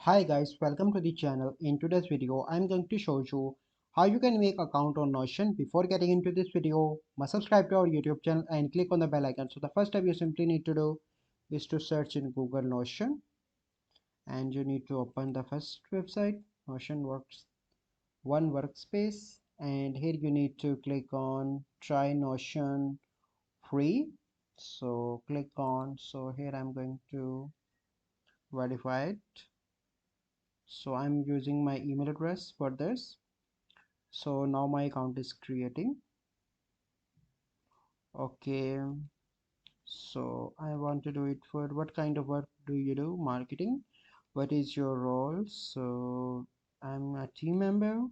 Hi guys, welcome to the channel. In today's video, I'm going to show you how you can make account on Notion. Before getting into this video, must subscribe to our YouTube channel and click on the bell icon. So the first step you simply need to do is to search in Google Notion, and you need to open the first website, Notion Works One Workspace, and here you need to click on Try Notion Free. So click on, so here I'm going to verify it. So I'm using my email address for this. So now my account is creating. Okay, so I want to do it for what kind of work do you do? Marketing. What is your role? So I'm a team member.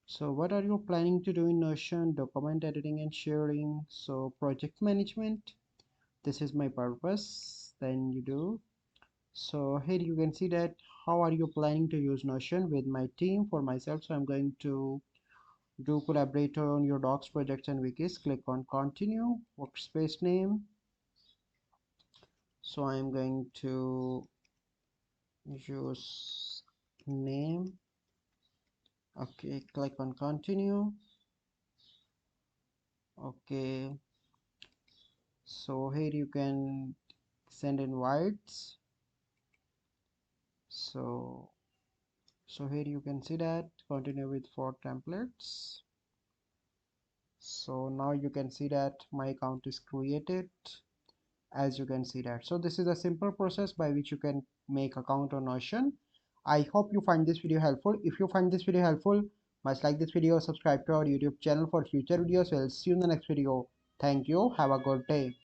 So what are you planning to do in Notion? Document editing and sharing. So project management, this is my purpose. Then you do. So here you can see that how are you planning to use Notion with my team. For myself, so I'm going to do collaborate on your docs, projects and wikis. Click on continue, workspace name. So I'm going to use name. Okay, click on continue. Okay, so here you can send invites. So here you can see that continue with 4 templates. So now you can see that my account is created, as you can see that. So this is a simple process by which you can make account on Notion. I hope you find this video helpful. If you find this video helpful, must like this video, subscribe to our YouTube channel for future videos. We'll see you in the next video. Thank you. Have a good day.